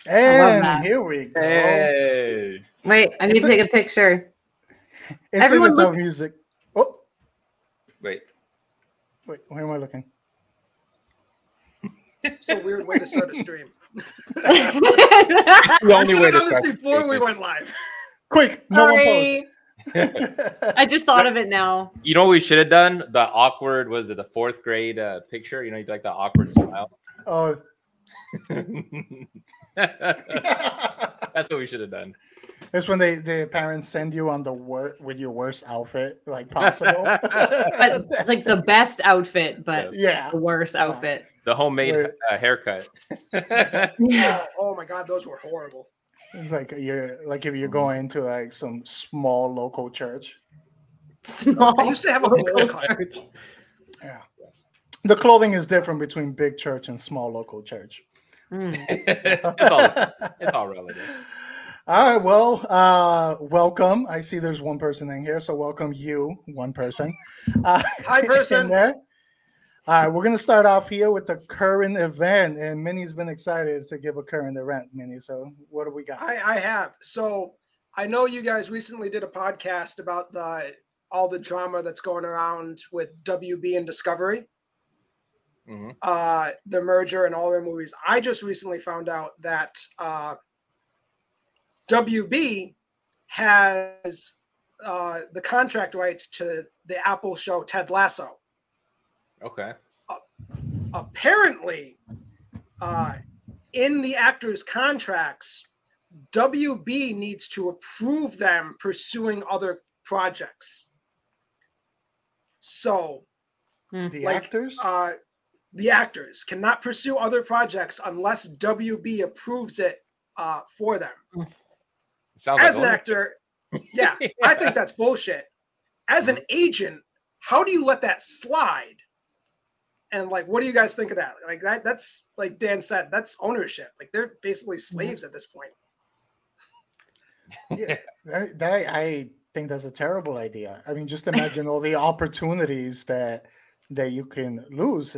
And here we go. Hey. Wait, I need to take a picture. Everyone look. Music. Oh. Wait, where am I looking? It's a weird way to start a stream. the only way I should have done to this start before we went live. Quick, no one post. I just thought of it now. You know what we should have done? The awkward, was it the 4th grade picture? You know, you like the awkward smile. Oh. That's what we should have done. It's when the parents send you on with your worst outfit like possible. But it's like the best outfit, but yeah, the worst outfit. The homemade haircut. Oh my god, those were horrible. It's like if you're going to like some small local church. Small. I used to have a bowl cut. Yeah. The clothing is different between big church and small local church. It's all relative. All right, well, welcome. I see there's one person in here, so welcome you, one person. Hi, person. There. All right, we're going to start off here with the current event, and Minnie's been excited to give a current event, Minnie. So what do we got? I have. So I know you guys recently did a podcast about all the drama that's going around with WB and Discovery. Mm-hmm. The merger and all their movies. I just recently found out that WB has the contract rights to the Apple show Ted Lasso. Okay. Apparently, in the actors' contracts, WB needs to approve them pursuing other projects. So, the actors cannot pursue other projects unless WB approves it for them. As an actor, yeah, I think that's bullshit. As an agent, how do you let that slide? And like, what do you guys think of that? Like that's like Dan said, that's ownership. Like they're basically slaves at this point. Yeah, I think that's a terrible idea. I mean, just imagine all the opportunities that you can lose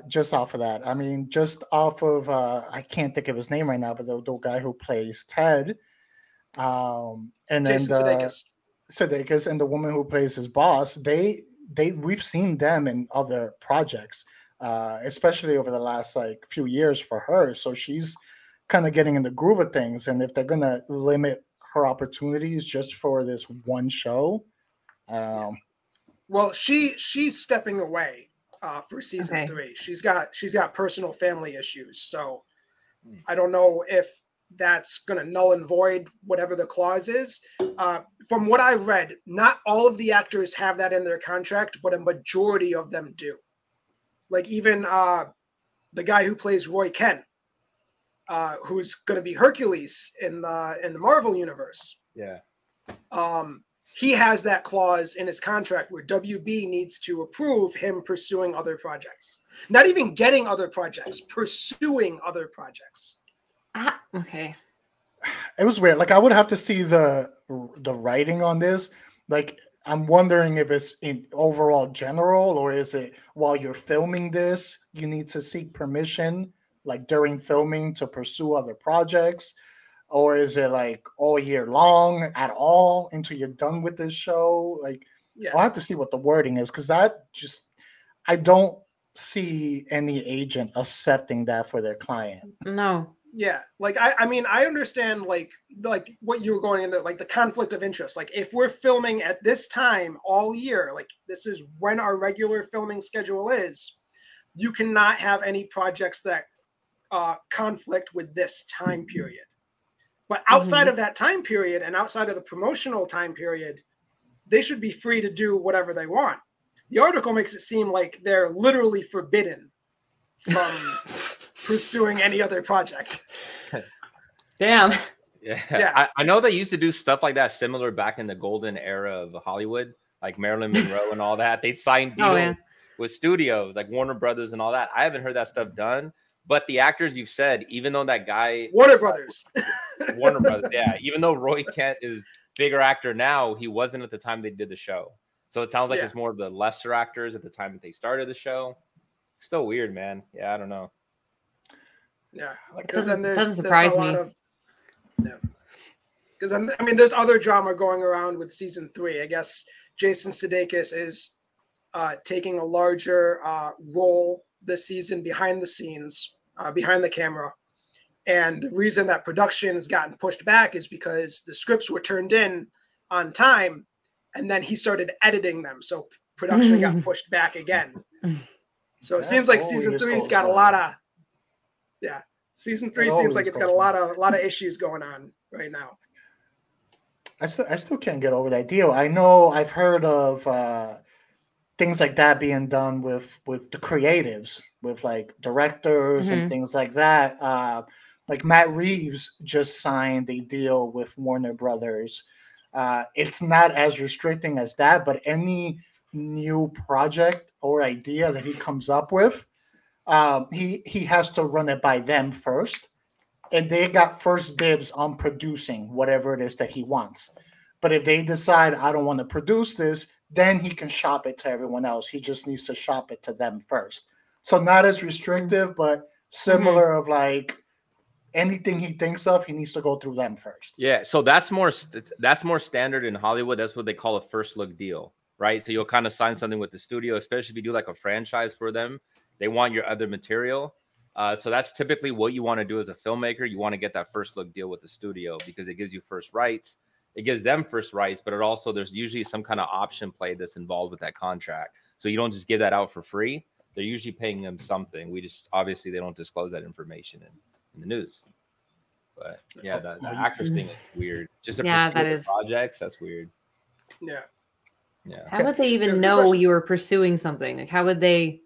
just off of that. I mean, just off of I can't think of his name right now, but the guy who plays Ted, and then Jason Sudeikis, and the woman who plays his boss. We've seen them in other projects, especially over the last few years for her. So she's kind of getting in the groove of things. And if they're going to limit her opportunities just for this one show, well, she's stepping away for season 3. She's got personal family issues. So I don't know if that's going to null and void whatever the clause is. From what I've read, not all of the actors have that in their contract, but a majority of them do. Like even the guy who plays Roy Kent, who's going to be Hercules in the Marvel universe. Yeah. He has that clause in his contract where WB needs to approve him pursuing other projects. Not even getting other projects, pursuing other projects. Okay. It was weird. Like I would have to see the writing on this. Like I'm wondering if it's in overall general, or is it while you're filming this, you need to seek permission, like during filming, to pursue other projects, or is it like all year long at all until you're done with this show? Like, I'll have to see what the wording is, because I don't see any agent accepting that for their client. No. Yeah, like I mean, I understand like what you were going into, like the conflict of interest. Like if we're filming at this time all year, like this is when our regular filming schedule is, you cannot have any projects that conflict with this time period. But outside of that time period and outside of the promotional time period, they should be free to do whatever they want. The article makes it seem like they're literally forbidden from pursuing any other project. Damn. Yeah. I know they used to do stuff like that similar back in the golden era of Hollywood, like Marilyn Monroe and all that. They signed deals with studios like Warner Brothers and all that. I haven't heard that stuff done, but the actors you've said, even though that guy Warner Brothers, yeah, even though Roy Kent is bigger actor now, he wasn't at the time they did the show. So it sounds like it's more of the lesser actors at the time that they started the show. Still weird, man. Yeah, I don't know. Yeah, It because then doesn't there's surprise a lot me. of because I mean there's other drama going around with season 3. I guess Jason Sudeikis is taking a larger role this season behind the scenes, behind the camera. And the reason that production has gotten pushed back is because the scripts were turned in on time, and then he started editing them. So production got pushed back again. So it seems like season 3's got a lot of, season 3 seems like it's got a lot of issues going on right now. I still can't get over that deal. I know I've heard of things like that being done with the creatives, with like directors and things like that. Like Matt Reeves just signed a deal with Warner Brothers. It's not as restricting as that, but any new project or idea that he comes up with, he has to run it by them first, and they got first dibs on producing whatever it is that he wants. But if they decide I don't want to produce this, then he can shop it to everyone else. He just needs to shop it to them first. So not as restrictive, but similar of like anything he thinks of, he needs to go through them first. Yeah, so that's more standard in Hollywood. That's what they call a first look deal, right? So you'll kind of sign something with the studio, especially if you do like a franchise for them. They want your other material. So that's typically what you want to do as a filmmaker. You want to get that first look deal with the studio because it gives you first rights. It gives them first rights, but it also there's usually some kind of option play that's involved with that contract. So you don't just give that out for free. They're usually paying them something. We just obviously they don't disclose that information in the news. But yeah, the actors thing is weird. Just a pursuit of projects, that's weird. Yeah. Yeah. How would they even know you were pursuing something? Like how would they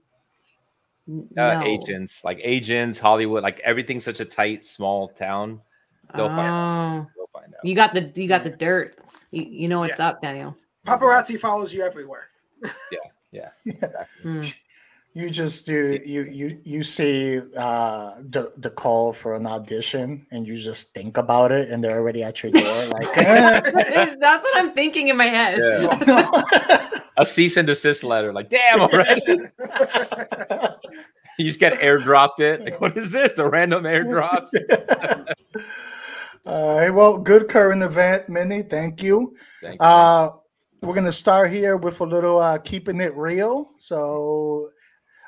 know? Agents, Hollywood, like everything's such a tight, small town. They'll find out. They'll find out. You got the dirt. You know what's up, Daniel. Paparazzi follows you everywhere. Yeah. Exactly. You just do you see the call for an audition and you just think about it and they're already at your door like That's what I'm thinking in my head. Yeah. A cease and desist letter, like damn already. You just get airdropped it. Like, what is this? A random airdrop? All right, well, good current event, Minnie. Thank you. Thank you. We're gonna start here with a little keeping it real. So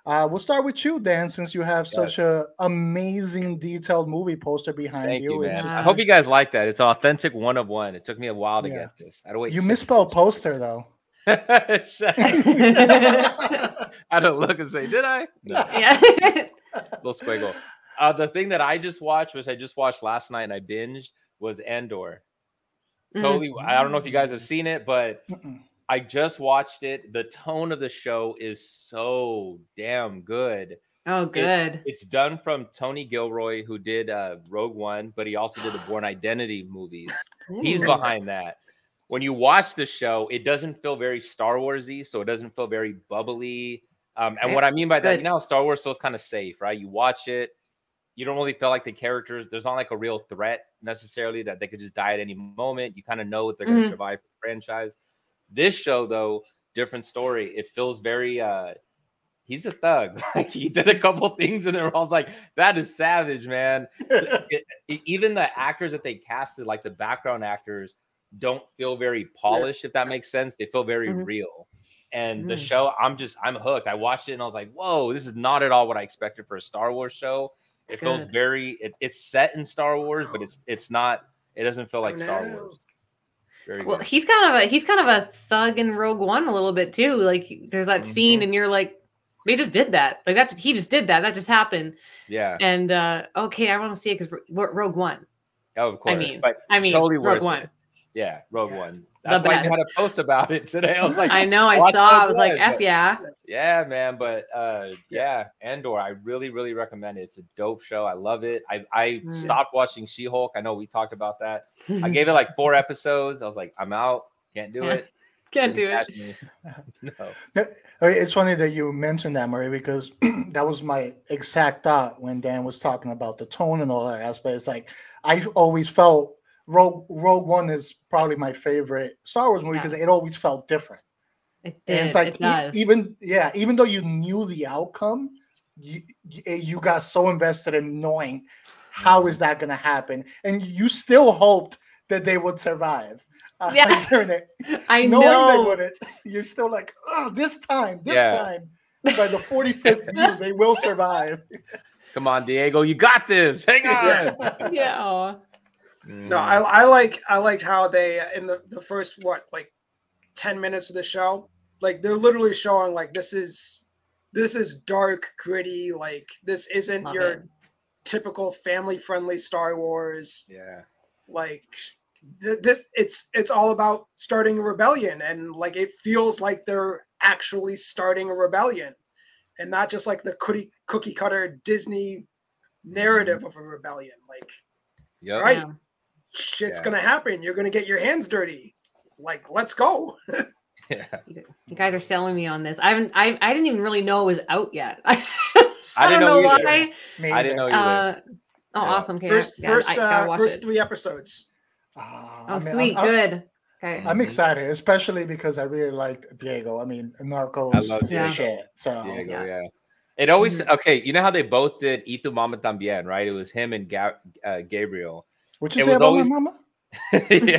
we'll start with you, Dan, since you have such a amazing detailed movie poster behind Thank you, man. Just, I hope you guys like that. It's authentic 1 of 1. It took me a while to get this. I had to wait. You misspelled poster though. I don't look and say, did I? No. Yeah. Little squiggle. The thing that I just watched, which I just watched last night and I binged, was Andor. Totally. I don't know if you guys have seen it, but I just watched it. The tone of the show is so damn good. Oh, good. It's done from Tony Gilroy, who did Rogue One, but he also did the Bourne Identity movies. He's behind that. When you watch the show, it doesn't feel very Star Wars-y, so it doesn't feel very bubbly. And what I mean by that, now Star Wars feels kind of safe, right? You watch it, you don't really feel like the characters, there's not like a real threat necessarily that they could just die at any moment. You kind of know that they're going to survive the franchise. This show, though, different story. It feels very, he's a thug. Like he did a couple things and I was like, that is savage, man. Even the actors that they casted, like the background actors, don't feel very polished, if that makes sense. They feel very real. And the show, I'm hooked. I watched it and I was like, whoa, this is not at all what I expected for a Star Wars show. It feels very, it's set in Star Wars, but it's not, it doesn't feel like Star Wars. Very well, good. he's kind of a thug in Rogue One a little bit too. Like there's that scene and you're like, they just did that. Like that, he just did that. That just happened. Yeah. And okay, I want to see it because Rogue One. Oh, of course. I mean, totally Rogue worth One. It. Yeah, Rogue One. That's why you had a post about it today. I was like, I know, I saw. I was like, F yeah. Yeah, man. But yeah, Andor, I really, really recommend it. It's a dope show. I love it. I stopped watching She-Hulk. I know we talked about that. I gave it like 4 episodes. I was like, I'm out. Can't do it. Can't do it. No. It's funny that you mentioned that, Murray, because that was my exact thought when Dan was talking about the tone and all that aspect. It's like I always felt Rogue One is probably my favorite Star Wars movie because it always felt different. It did. And it's like it does. even though you knew the outcome, you got so invested in knowing how is that going to happen, and you still hoped that they would survive. During it, I knowing know they wouldn't, you're still like, oh, this time, by the 45th view, they will survive. Come on, Diego, you got this. Hang on. Yeah. No, I liked how they in the first 10 minutes of the show, like they're literally showing like this is dark, gritty, like this isn't your typical family friendly Star Wars. Yeah. Like this it's all about starting a rebellion, and like it feels like they're actually starting a rebellion and not just like the cookie cutter Disney narrative of a rebellion. Like, right, shit's gonna happen. You're gonna get your hands dirty. Like, let's go. Yeah. You guys are selling me on this. I didn't even really know it was out yet. I didn't know why. I didn't know either. Awesome. Okay, first 3 episodes. Sweet. Good. Okay. I'm excited, especially because I really liked Diego. I mean, Narcos is the shit. So Diego, it always okay. You know how they both did "Y tu mama también," right? It was him and Gabriel. What you say about my mama? Translate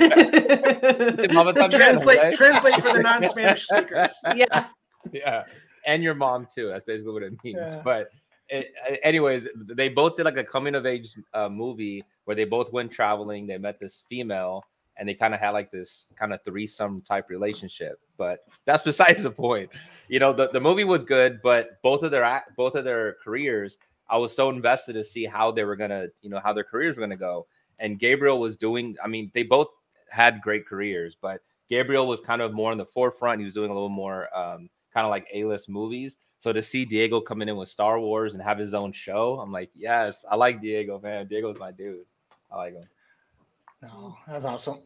for the non-Spanish speakers. Yeah, and your mom too. That's basically what it means. Yeah. But anyways, they both did like a coming of age movie where they both went traveling. They met this female, and they kind of had like this kind of threesome type relationship. But that's besides the point. You know, the movie was good, but both of their careers, I was so invested to see how they were gonna, how their careers were gonna go. And Gabriel was doing, I mean, they both had great careers, but Gabriel was kind of more in the forefront. He was doing a little more kind of like A-list movies. So to see Diego coming in with Star Wars and have his own show, I'm like, yes, I like Diego, man. Diego's my dude. I like him. No, that's awesome.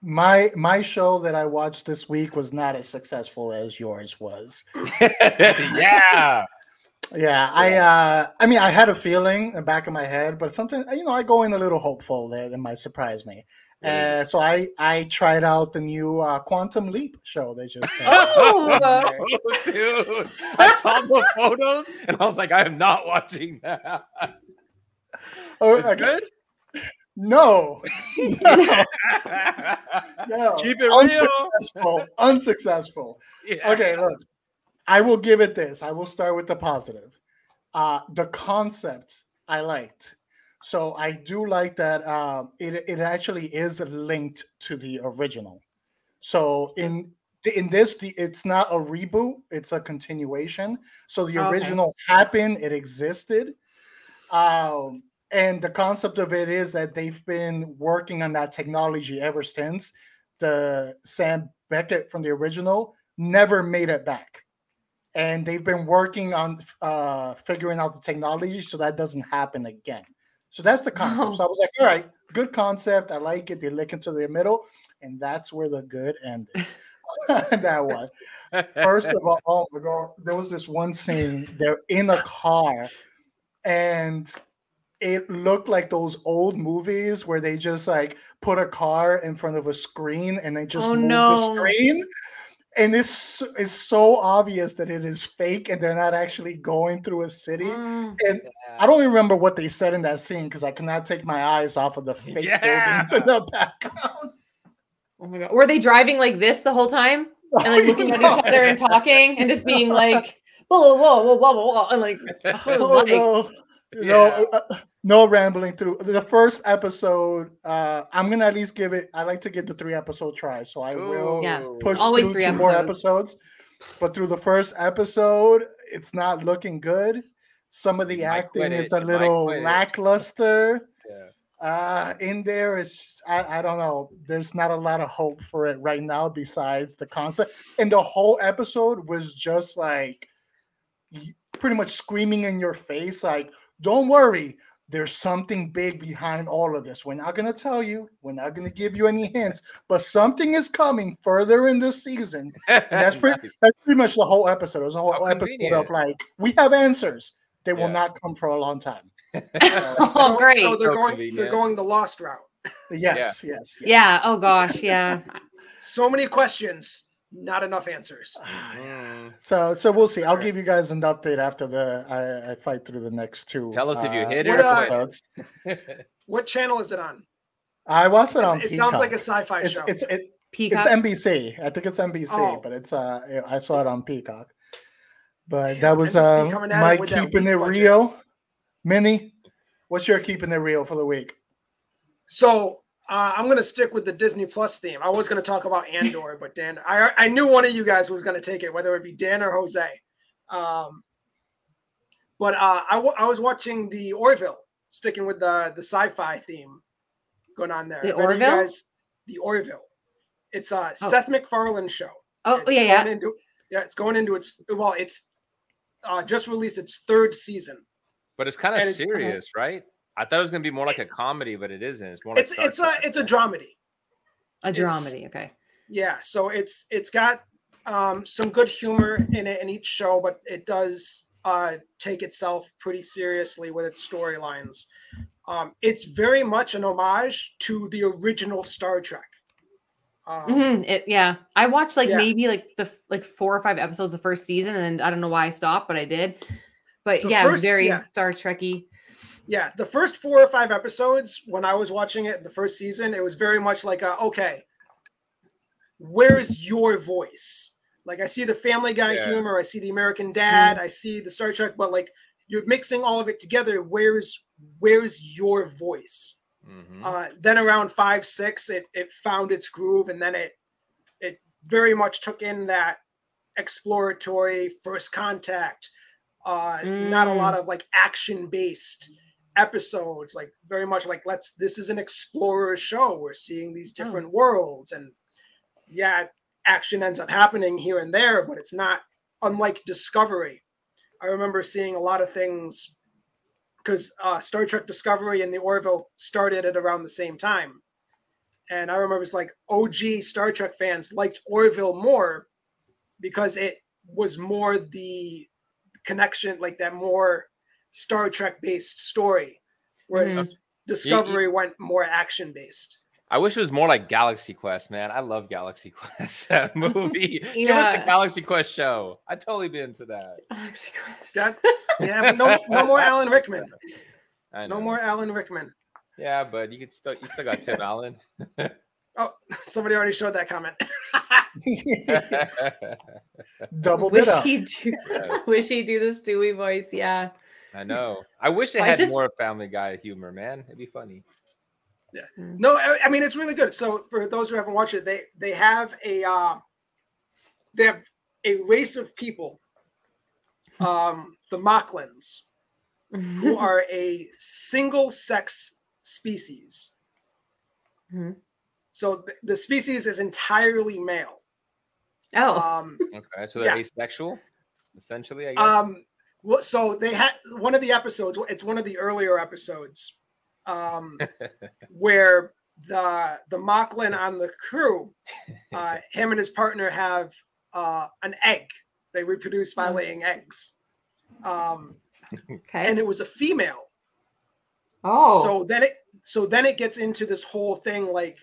My show that I watched this week was not as successful as yours was. Yeah, I mean, I had a feeling in the back of my head, but sometimes, I go in a little hopeful that it might surprise me. So I tried out the new Quantum Leap show. They just dude, I saw the photos and I was like, I am not watching that. It's good? No. No. Keep it real. Unsuccessful. Yeah. Okay, look. I will give it this. I will start with the positive. The concept I liked. So I do like that it actually is linked to the original. So in this, it's not a reboot. It's a continuation. So the original happened. It existed. And the concept of it is that they've been working on that technology ever since. The Sam Beckett from the original never made it back. And they've been working on figuring out the technology so that doesn't happen again. So that's the concept. So I was like, all right, good concept. I like it. They look into the middle, and that's where the good ended. That one. First of all, there was this one scene. They're in a car, and it looked like those old movies where they just like put a car in front of a screen and they just move the screen. And it's so obvious that it is fake and they're not actually going through a city. And I don't remember what they said in that scene because I cannot take my eyes off of the fake buildings in the background. Oh my God. Were they driving like this the whole time? And like looking at each other and talking and just being like, whoa, whoa, whoa, whoa, whoa. And like, no rambling through the first episode. I'm gonna at least give it. I like to give the 3-episode try, so I will push through 2 more episodes. But through the first episode, it's not looking good. Some of the acting is a little lackluster. In there is I don't know. There's not a lot of hope for it right now. Besides the concept, and the whole episode was just like pretty much screaming in your face, like, "Don't worry. There's something big behind all of this. We're not going to tell you. We're not going to give you any hints, but something is coming further in this season." And that's pretty much the whole episode. It was a whole episode of like, we have answers. They will not come for a long time. Great. So they're going the Lost route. Yes. Yeah. Oh gosh. Yeah. So many questions. not enough answers. So we'll see. I'll give you guys an update after I fight through the next two. Tell us if you hit it. Episodes. What channel is it on? I watched it on. It sounds like a sci-fi show. It's Peacock? NBC. I think it's NBC, but it's I saw it on Peacock. But that was my keeping it real. Minnie, what's your keeping it real for the week? So I'm going to stick with the Disney Plus theme. I was going to talk about Andor, but Dan, I knew one of you guys was going to take it, whether it be Dan or Jose. But I was watching the Orville, sticking with the sci-fi theme going on there. The Orville? The Orville. It's a Seth MacFarlane show. Oh, it's going into its just released its third season. But it's kind of serious, right? I thought it was going to be more like a comedy, but it isn't. It's more like it's a dramedy. A dramedy, okay. Yeah, so it's got some good humor in it in each show, but it does take itself pretty seriously with its storylines. It's very much an homage to the original Star Trek. I watched maybe the 4 or 5 episodes the first season, and then I don't know why I stopped, but I did. But it was very Star Trek-y. Yeah, the first 4 or 5 episodes, when I was watching it the first season, it was very much like, okay, where's your voice? Like, I see the Family Guy humor, I see the American Dad, I see the Star Trek, but like, you're mixing all of it together. Where's your voice? Then around 5, 6, it found its groove, and then it very much took in that exploratory First Contact, not a lot of like action-based episodes, like very much like this is an explorer show. We're seeing these different worlds, and action ends up happening here and there, but it's not unlike Discovery. I remember seeing a lot of things because Star Trek Discovery and the Orville started at around the same time. And I remember it's like OG Star Trek fans liked Orville more because it was more the connection, like that more Star Trek based story, whereas Discovery went more action based. I wish it was more like Galaxy Quest, man. I love Galaxy Quest, that movie. Give us the Galaxy Quest show. I'd totally be into that. Galaxy Quest. But no more Alan Rickman. I know. No more Alan Rickman. Yeah, but you still got Tim Allen. Oh, somebody already showed that comment. Doubled it up. Wish he'd do the Stewie voice. Yeah. I know. I wish it had more Family Guy humor, man. It'd be funny. Yeah. No, I mean it's really good. So for those who haven't watched it, they have a race of people, the Mocklins, who are a single sex species. So the species is entirely male. Okay, so they're asexual, essentially, I guess. So they had one of the episodes. It's one of the earlier episodes, where the Mocklin on the crew, him and his partner have an egg. They reproduce by laying eggs. And it was a female. So then it gets into this whole thing, like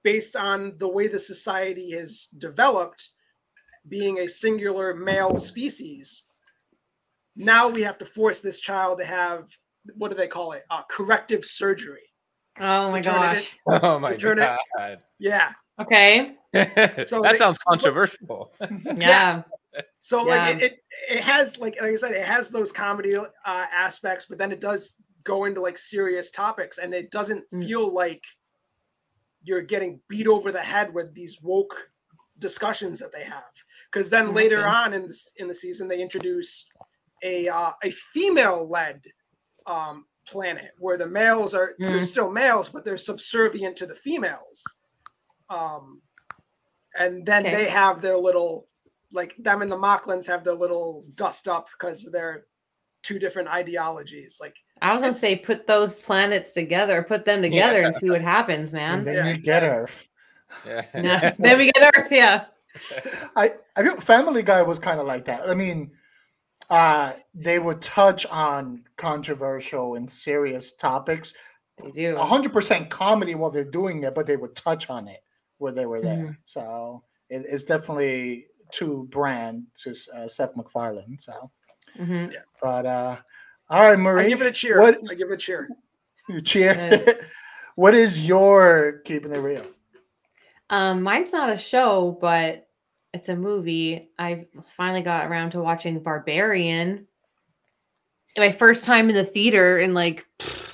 based on the way the society is developed, being a singular male species. Now we have to force this child to have, what do they call it? Corrective surgery. Oh my gosh. Oh my God. Yeah. Okay. So that sounds controversial. Yeah. So like it has like I said, it has those comedy aspects, but then it does go into like serious topics, and it doesn't feel like you're getting beat over the head with these woke discussions that they have. Because then later on in the season, they introduce a female-led planet where the males are they're still males, but they're subservient to the females. And then they have their little, like them and the Mocklins have their little dust up because they're two different ideologies. Like I was gonna say, put those planets together, put them together, and see what happens, man. And then we get Earth. Yeah. Then we get Earth. Yeah. I think Family Guy was kind of like that. I mean, they would touch on controversial and serious topics. They do 100% comedy while they're doing it, but they would touch on it where they were there. So it's definitely to brand to Seth MacFarlane. So, but all right, Marie, I give it a cheer. I give it a cheer. You cheer. What is your keeping it real? Mine's not a show, but it's a movie. I finally got around to watching Barbarian. My first time in the theater in like,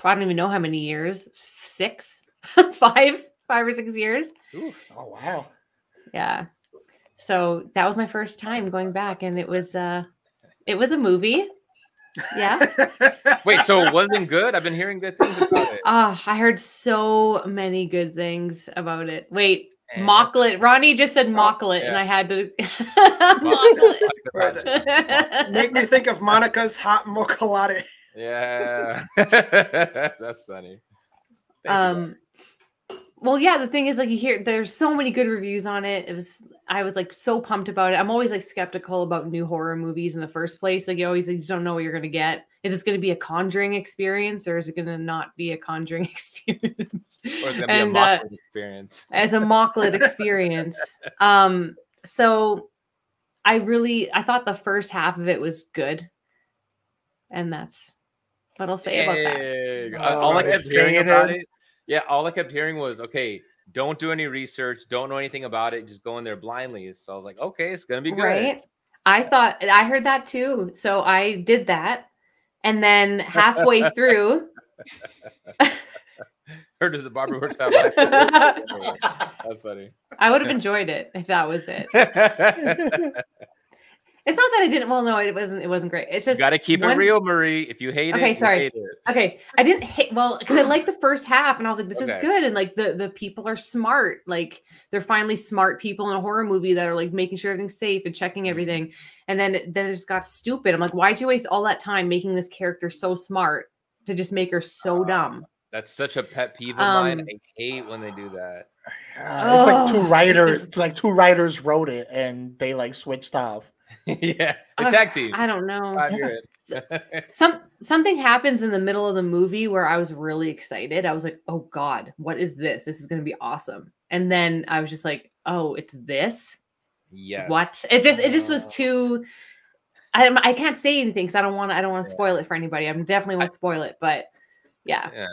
I don't even know how many years. 6, 5 or 6 years. Ooh. Oh, wow. Yeah. So that was my first time going back, and it was a movie. Yeah. Wait, so it wasn't good? I've been hearing good things about it. I heard so many good things about it. Wait, Mocklet. Ronnie just said Mocklet, and I had to. Mocklet. Make me think of Monica's hot mocha latte. Yeah, that's funny. Well, yeah, the thing is, like, you hear there's so many good reviews on it. I was like so pumped about it. I'm always like skeptical about new horror movies in the first place. Like, you always just don't know what you're gonna get. Is it going to be a Conjuring experience, or is it going to not be a Conjuring experience? Or is it going to be a Mocklet experience? It's a Mocklet experience. So I thought the first half of it was good, and that's what I'll say about that. All I kept hearing about it. Yeah, all I kept hearing was, okay, don't do any research, don't know anything about it, just go in there blindly. So I was like, okay, it's gonna be good. Right. I heard that too. So I did that. And then halfway through, heard as a barber works out life. That's funny. I would have enjoyed it if that was it. It's not that I didn't. Well, no, it wasn't great. It's just you got to keep it real, Marie. If you hate it, okay, sorry. You hate it. Okay, I didn't hate. Well, because I liked the first half, and I was like, this is good, and like the people are smart. Like they're finally smart people in a horror movie that are like making sure everything's safe and checking everything. And then it just got stupid. I'm like, why'd you waste all that time making this character so smart to just make her so dumb? That's such a pet peeve of mine. I hate when they do that. It's like two writers wrote it and they like switched off. Yeah, the tag team. I don't know. Something happens in the middle of the movie where I was really excited. I was like, "Oh God, what is this? This is going to be awesome!" And then I was just like, "Oh, it's this." Yes. What? It just was too. I can't say anything because I don't want to spoil it for anybody. I definitely won't spoil it, but yeah.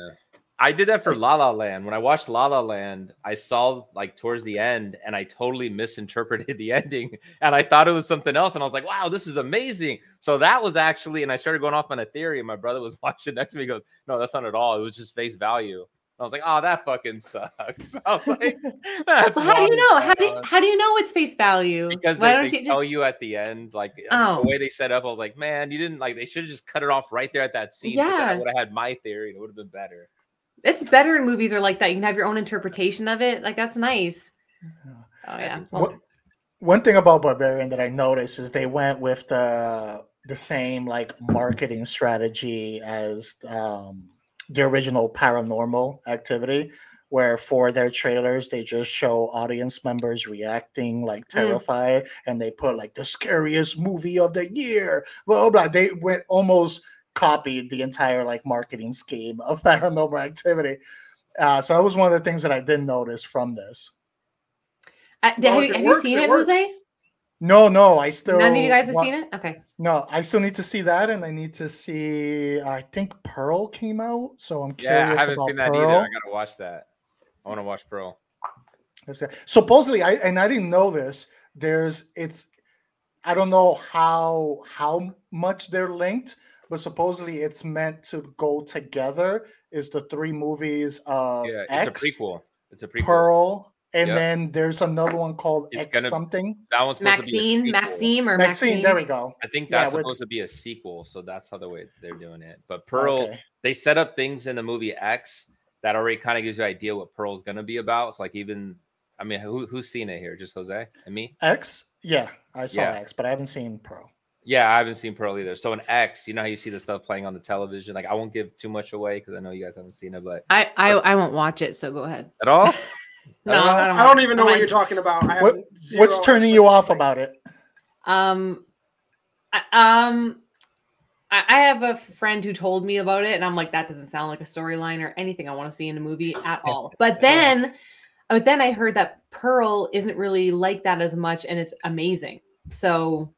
I did that for La La Land. When I watched La La Land, I saw like towards the end and I totally misinterpreted the ending and I thought it was something else. And I was like, wow, this is amazing. So that was actually, and I started going off on a theory and my brother was watching next to me. He goes, no, that's not at all. It was just face value. I was like, oh, that fucking sucks. I was like, that's well, how do you know? How do you know it's face value? Because why don't you tell you at the end, like the way they set up, I was like, man, you didn't like, they should have just cut it off right there at that scene. Yeah. I would have had my theory and it would have been better. It's better in movies are like that. You can have your own interpretation of it. Like that's nice. Oh yeah. Well, one thing about Barbarian that I noticed is they went with the same like marketing strategy as the original Paranormal Activity, where for their trailers they just show audience members reacting like terrified, and they put like the scariest movie of the year. Blah blah. They went almost copied the entire like marketing scheme of Paranormal Activity. So that was one of the things that I did notice from this. Have you seen it, Jose? No, I still. None of you guys have seen it? Okay. No, I still need to see that, and I need to see. I think Pearl came out, so I'm curious. Yeah, I haven't about seen that Pearl. either. I gotta watch that. I want to watch Pearl. Supposedly, I didn't know this. I don't know how much they're linked, but supposedly it's meant to go together. Is the 3 movies of X, it's a prequel. Pearl. And then there's another one called something. That one's supposed to be a sequel. Maxine. There we go. I think that's supposed to be a sequel, so that's how they're doing it. But Pearl, they set up things in the movie X that already kind of gives you an idea what Pearl's gonna be about. It's like who's seen it here? Just Jose and me? X? Yeah, I saw X, but I haven't seen Pearl. Yeah, I haven't seen Pearl either. So in X, you know how you see the stuff playing on the television? Like I won't give too much away because I know you guys haven't seen it, but I won't watch it, so go ahead. At all? No, I don't even know what you're talking about. What's turning you off about it? I have a friend who told me about it, and I'm like, that doesn't sound like a storyline or anything I want to see in a movie at all. But then But then I heard that Pearl isn't really like that as much, and it's amazing. So,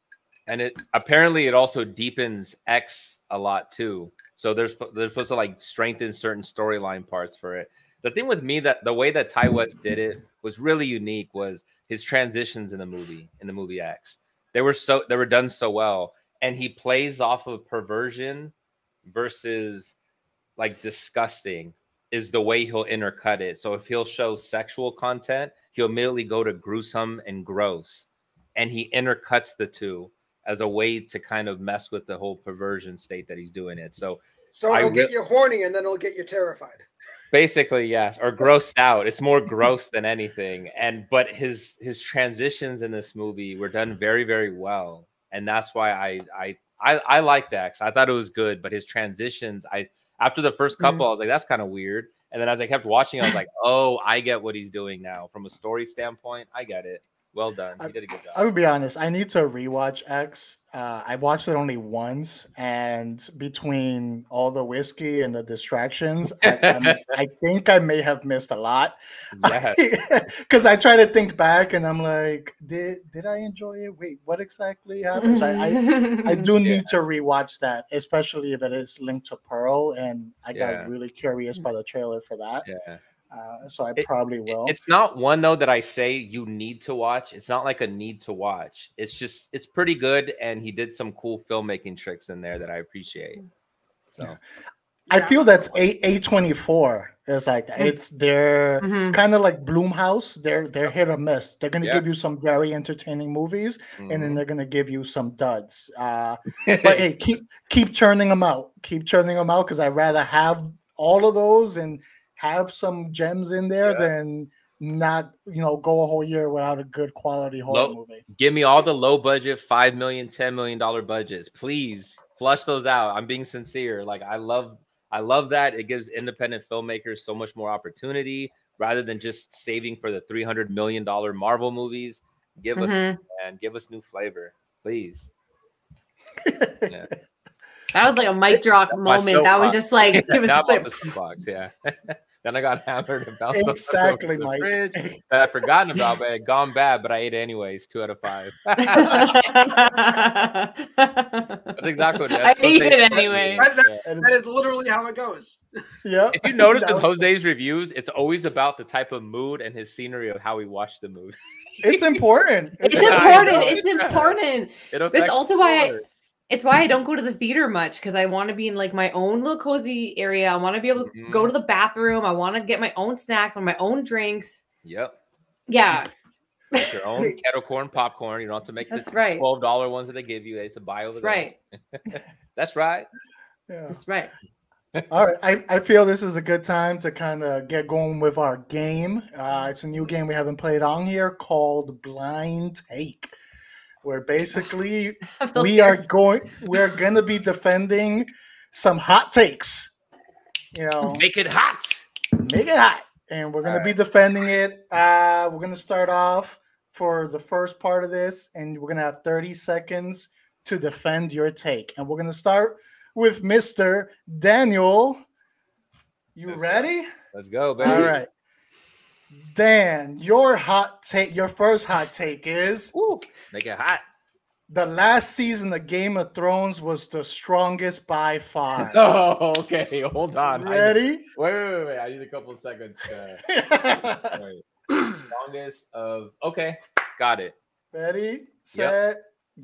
and it apparently it also deepens X a lot too. So they're supposed to like strengthen certain storyline parts for it. The thing with me that the way that Ty West did it was really unique was his transitions in the movie X. They were done so well, and he plays off of perversion versus like disgusting is the way he'll intercut it. So if he'll show sexual content, he'll immediately go to gruesome and gross, and he intercuts the two as a way to kind of mess with the whole perversion state that he's doing it. So it'll get you horny and then it'll get you terrified. Basically, yes, or grossed out. It's more gross than anything. But his transitions in this movie were done very, very well, and that's why I liked X. I thought it was good, but his transitions, after the first couple, I was like, that's kind of weird. And then as I kept watching, I was like, oh, I get what he's doing now from a story standpoint. I get it. Well done. He did a good job. I would be honest. I need to rewatch X. I watched it only once, and between all the whiskey and the distractions, I think I may have missed a lot. Because I try to think back, and I'm like, did I enjoy it? Wait, what exactly happened? So I do need to rewatch that, especially if it is linked to Pearl, and I got really curious by the trailer for that. Yeah. So I probably will. It's not one though that I say you need to watch. It's not like a need to watch. It's just it's pretty good, and he did some cool filmmaking tricks in there that I appreciate. So I feel that's A24. It's like it's their kind of like Blumhouse. They're hit or miss. They're gonna give you some very entertaining movies, and then they're gonna give you some duds. But hey, keep churning them out. Keep churning them out because I'd rather have all of those and have some gems in there than not, go a whole year without a good quality horror movie. Give me all the low budget, $5 million, $10 million budgets. Please flush those out. I'm being sincere. Like I love that. It gives independent filmmakers so much more opportunity rather than just saving for the $300 million Marvel movies. Give us new flavor, please. Yeah. That was like a mic drop moment. That was just like, give us a box. Yeah. Then I got hammered and bounced exactly, Mike. Fridge that I'd forgotten about, but it had gone bad, but I ate it anyways. 2 out of 5. That's exactly what it is. I ate it anyway. That is literally how it goes. Yeah. If you notice with Jose's reviews, it's always about the type of mood and his scenery of how he watched the movie. It's important. It's important. It's important. It's also why it's why I don't go to the theater much, because I want to be in like my own little cozy area. I want to be able to go to the bathroom. I want to get my own snacks or my own drinks. Yep. Yeah. Make your own kettle corn popcorn. You don't have to make the $12 ones that they give you. It's a buy over there. That's right. Yeah. That's right. All right. I feel this is a good time to kind of get going with our game. It's a new game we haven't played on here called Blind Take, where basically we're going to be defending some hot takes. Make it hot. Make it hot. And we're going to be defending it. We're going to start off for the first part of this, and we're going to have 30 seconds to defend your take. And we're going to start with Mr. Daniel. You ready? Let's go, baby. All right. Dan, your first hot take is make it hot. The last season of Game of Thrones was the strongest by far. Oh, okay. Hold on. Ready? Wait. I need a couple of seconds. Strongest of. Okay, got it. Ready, set,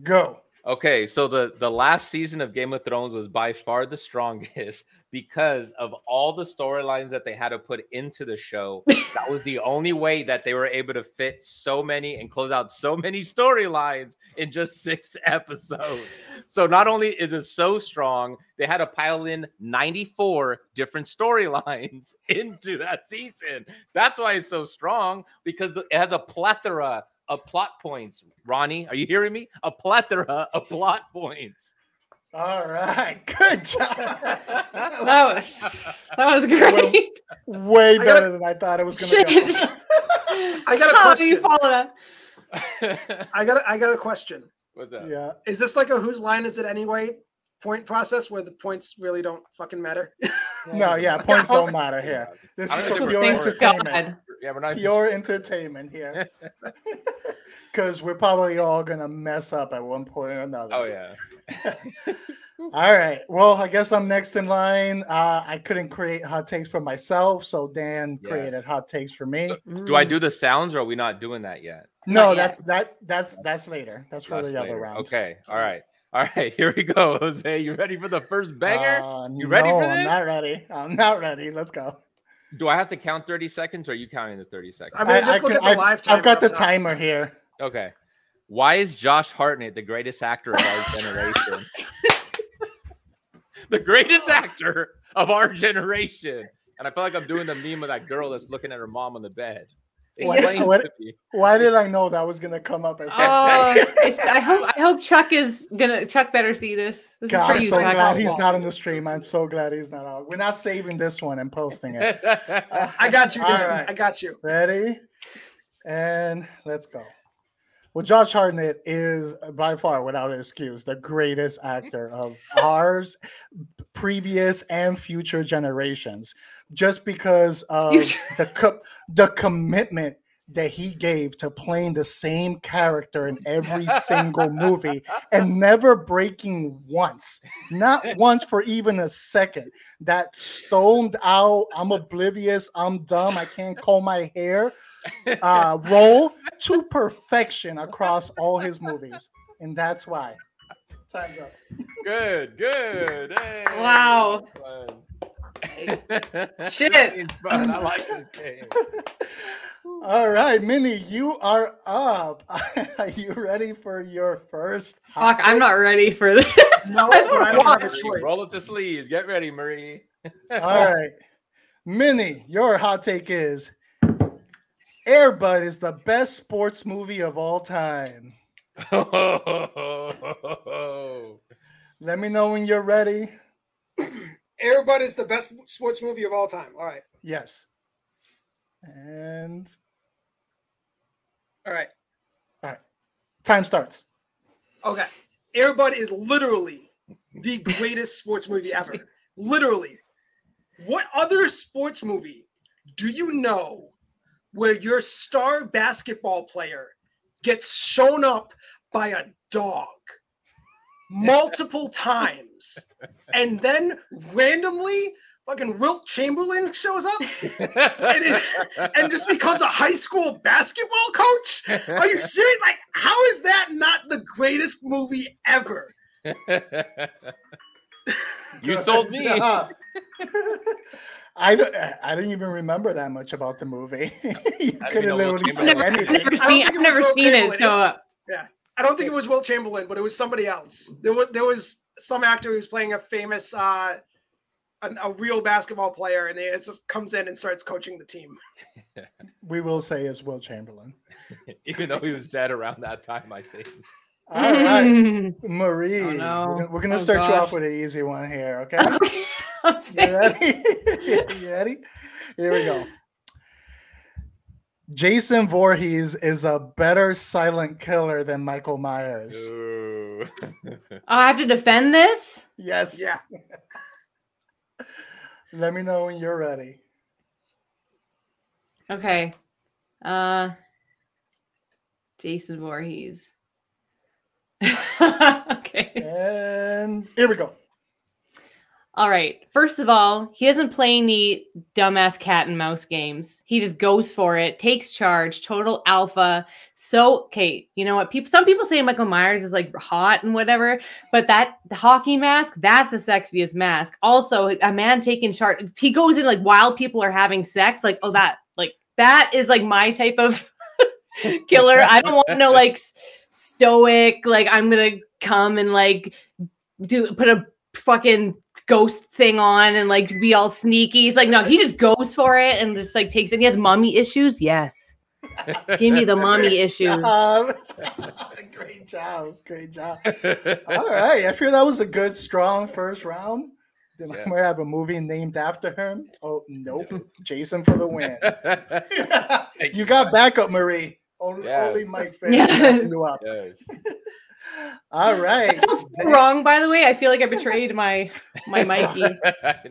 go. Okay, so the last season of Game of Thrones was by far the strongest because of all the storylines that they had to put into the show. That was the only way that they were able to fit so many and close out so many storylines in just 6 episodes. So not only is it so strong, they had to pile in 94 different storylines into that season. That's why it's so strong, because it has a plethora of plot points. Ronnie, are you hearing me? A plethora of plot points. All right, good job. that was great. Way better than I thought it was going to go. I got a question. Do you follow that? I got a question. What's that? Yeah. Is this like a whose line is it anyway point process where the points really don't fucking matter? No, points don't matter here. This is for pure entertainment. Yeah, we're not pure entertainment here. Because we're probably all gonna mess up at one point or another. Oh yeah. All right. Well, I guess I'm next in line. I couldn't create hot takes for myself, so Dan created hot takes for me. So, do I do the sounds, or are we not doing that yet? No, that's later. That's for the other round. Okay. All right. Here we go, Jose. You ready for the first banger? You ready for this? I'm not ready. I'm not ready. Let's go. Do I have to count 30 seconds, or are you counting the 30 seconds? I mean, just look at the live timer. I've got the timer here. Okay. Why is Josh Hartnett the greatest actor of our generation? The greatest actor of our generation. And I feel like I'm doing the meme of that girl that's looking at her mom on the bed. Why did I know that was gonna come up as I hope Chuck better see this. God, I'm so glad he's not in the stream. I'm so glad he's not on. We're not saving this one and posting it. I got you, Dan. Right. I got you. Ready? And let's go. Well, Josh Hartnett is by far, without excuse, the greatest actor of ours, previous and future generations, just because of the commitment that he gave to playing the same character in every single movie and never breaking once, not once for even a second. That stoned out, I'm oblivious, I'm dumb, I can't comb my hair role to perfection across all his movies. And that's why. Time's up. Good. Hey. Wow. Shit. I like this game. All right, Minnie, you are up. Are you ready for your first? Fuck, I'm not ready for this. No, but I don't have a choice. Roll up the sleeves. Get ready, Marie. All right. Minnie, your hot take is Air Bud is the best sports movie of all time. Let me know when you're ready. Air Bud is the best sports movie of all time. All right. Yes. And all right. Time starts. Okay. Air Bud is literally the greatest sports movie ever. Literally. What other sports movie do you know where your star basketball player gets shown up by a dog multiple times and then randomly fucking Wilt Chamberlain shows up and just becomes a high school basketball coach? Are you serious? Like, how is that not the greatest movie ever? You sold me. I didn't even remember that much about the movie. You could have literally said anything. I've never seen it. So yeah, I don't think it was Wilt Chamberlain, but it was somebody else. There was some actor who was playing a famous a real basketball player, and it just comes in and starts coaching the team. We will say it's Wilt Chamberlain, even though he was dead around that time, I think. All right, Marie, oh, no. we're gonna start you off with an easy one here, okay? You ready? You ready? Here we go. Jason Voorhees is a better silent killer than Michael Myers. Ooh. I have to defend this? Yes. Yeah. Let me know when you're ready. Okay. Jason Voorhees. Okay. And here we go. All right. First of all, he doesn't play any dumbass cat and mouse games. He just goes for it, takes charge, total alpha. So, okay, you know what? Some people say Michael Myers is like hot and whatever, but the hockey mask, that's the sexiest mask. Also, a man taking charge. He goes in like while people are having sex. Like, oh, that is like my type of killer. I don't want no like stoic, like I'm gonna come and like put a fucking ghost thing on and like be all sneaky. He's like, no, he just goes for it and just like takes it. He has mommy issues. Yes. Give me the mommy issues. Great job. All right. I feel that was a good, strong first round. Then I might have a movie named after him. Oh, nope. Jason for the win. You got backup, Marie. Only Mike fans you up. Yes. All right. That was wrong, by the way. I feel like I betrayed my Mikey.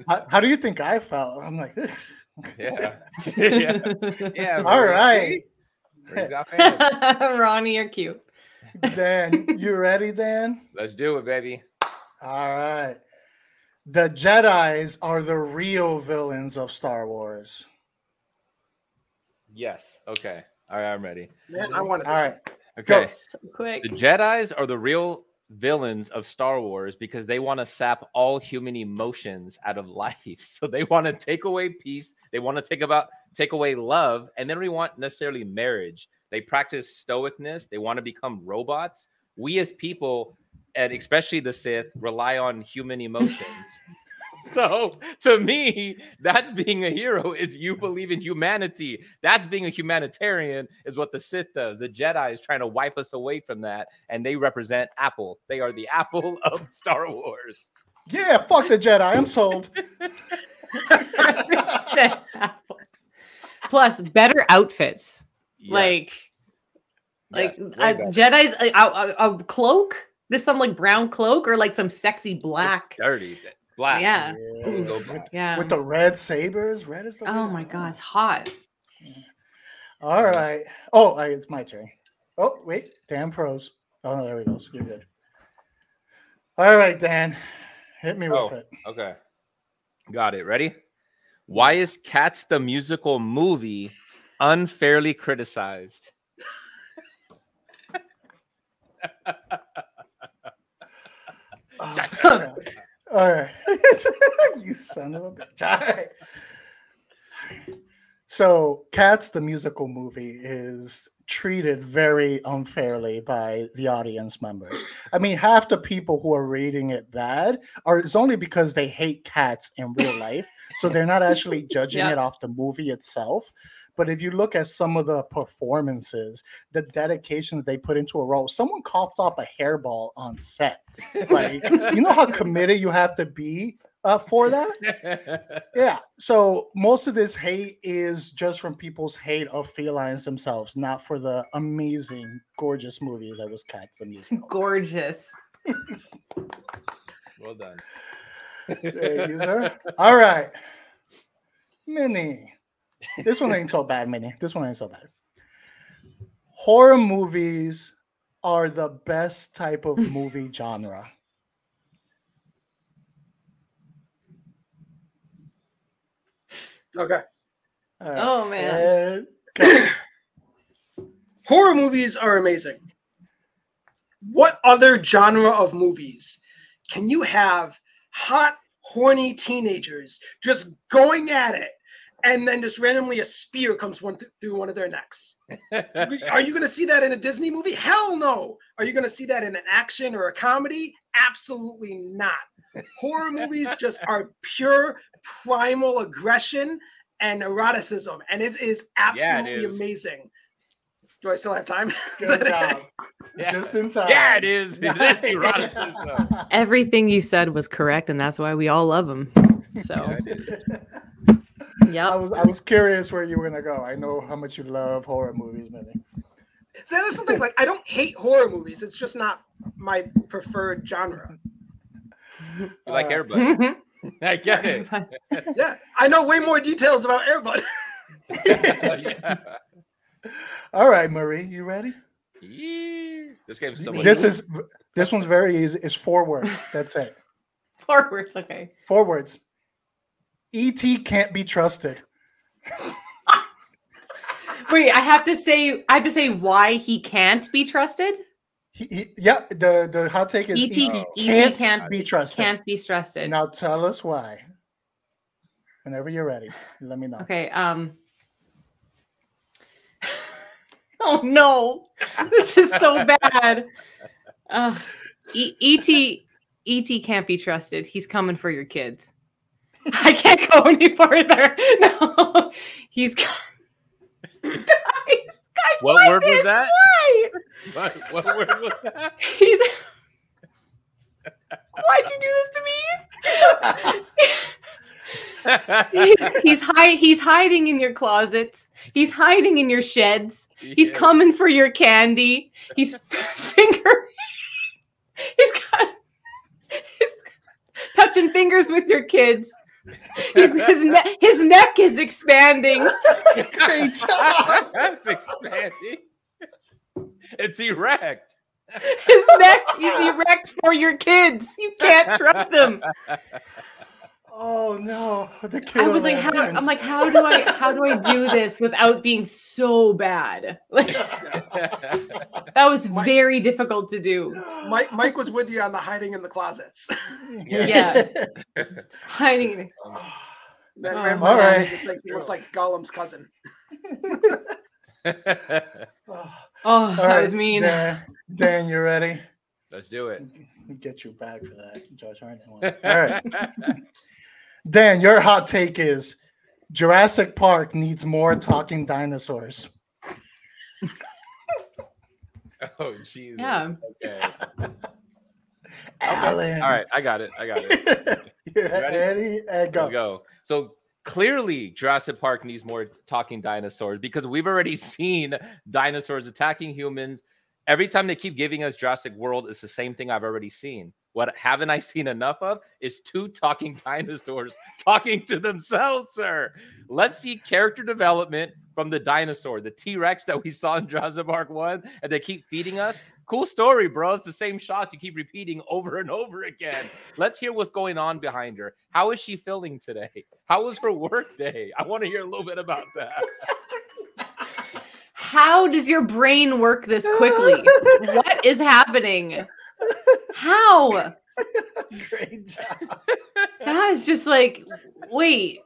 How do you think I felt? I'm like, Yeah. Yeah. All right. Ronnie, you're cute. Dan, you ready, Dan? Let's do it, baby. All right. The Jedis are the real villains of Star Wars. Yes. Okay. All right, I'm ready. Man, I wanted this. All right. Okay. So quick. The Jedis are the real villains of Star Wars because they want to sap all human emotions out of life. So they want to take away peace. They want to take away love, and then we want necessarily marriage. They practice stoicness. They want to become robots. We as people, and especially the Sith, rely on human emotions. So to me, that's being a hero is you believe in humanity. That's being a humanitarian is what the Sith does. The Jedi is trying to wipe us away from that, and they represent Apple. They are the Apple of Star Wars. Yeah, fuck the Jedi. I'm sold. Plus, better outfits. Yes. Jedi's a cloak. There's some like brown cloak or like some sexy black. It's dirty. Black. Yeah. Yeah. With the red sabers. Red is the Oh my God, it's hot. All right. Oh, it's my turn. Oh, wait. Dan froze. Oh, no, there we go. You're good. All right, Dan. Hit me with it. Okay. Got it. Ready? Why is Cats the musical movie unfairly criticized? All right. You son of a bitch. All right. So, Cats, the musical movie, is treated very unfairly by the audience members. I mean, half the people who are rating it bad it's only because they hate cats in real life. So they're not actually judging it off the movie itself. But if you look at some of the performances, the dedication that they put into a role, someone coughed up a hairball on set. Like, you know how committed you have to be for that? Yeah. So most of this hate is just from people's hate of felines themselves, not for the amazing, gorgeous movie that was Cats the musical. Gorgeous. Well done. Thank you, sir. All right. Minnie. This one ain't so bad, Minnie. This one ain't so bad. Horror movies are the best type of movie genre. Okay. Oh man. Okay. Horror movies are amazing. What other genre of movies can you have hot, horny teenagers just going at it, and then just randomly a spear comes through one of their necks? Are you going to see that in a Disney movie? Hell no. Are you going to see that in an action or a comedy? Absolutely not. Horror movies just are pure primal aggression and eroticism, and it is absolutely amazing. Do I still have time? Good job. Yeah. Just in time. Yeah, it is. It is eroticism. Everything you said was correct, and that's why we all love them. So, I was curious where you were gonna go. I know how much you love horror movies, Minnie. So that's the thing. Like, I don't hate horror movies. It's just not my preferred genre. You like Air Bud. I get it. Yeah, I know way more details about Air Bud. Yeah. All right, Marie, you ready? Yeah. This game's so much. This one's very easy. It's 4 words. That's it. 4 words, okay. 4 words. E.T. can't be trusted. Wait, I have to say why he can't be trusted. The hot take is E.T. can't be trusted. Can't be trusted. Now tell us why. Whenever you're ready, let me know. Okay. Oh no, this is so bad. E.T. can't be trusted. He's coming for your kids. I can't go any further. No, he's. Guys, what word was that? Why? What word was that? Why'd you do this to me? He's hiding in your closets. He's hiding in your sheds. He's coming for your candy. He's touching fingers with your kids. his neck is expanding. Great job. It's expanding. It's erect. His neck is erect for your kids. You can't trust them. Oh no! The kid I was like, how do I do this without being so bad? Like, that was very difficult to do. Mike was with you on the hiding in the closets. Yeah. Hiding. That all Rambo right. just thinks he looks like Gollum's cousin. Oh, that was mean. Dan, you ready? Let's do it. Get you back for that, Judge. All right. Dan, your hot take is Jurassic Park needs more talking dinosaurs. Oh, Jesus. Yeah. Okay. Alan. All right, I got it. You ready? And go. Let's go. So clearly, Jurassic Park needs more talking dinosaurs because we've already seen dinosaurs attacking humans. Every time they keep giving us Jurassic World, it's the same thing I've already seen. What haven't I seen enough of is 2 talking dinosaurs talking to themselves, sir. Let's see character development from the dinosaur, the T-Rex that we saw in Jurassic Park 1, and they keep feeding us. Cool story, bro. It's the same shots you keep repeating over and over again. Let's hear what's going on behind her. How is she feeling today? How was her work day? I want to hear a little bit about that. How does your brain work this quickly? What is happening? How? Great job. That is just like, wait.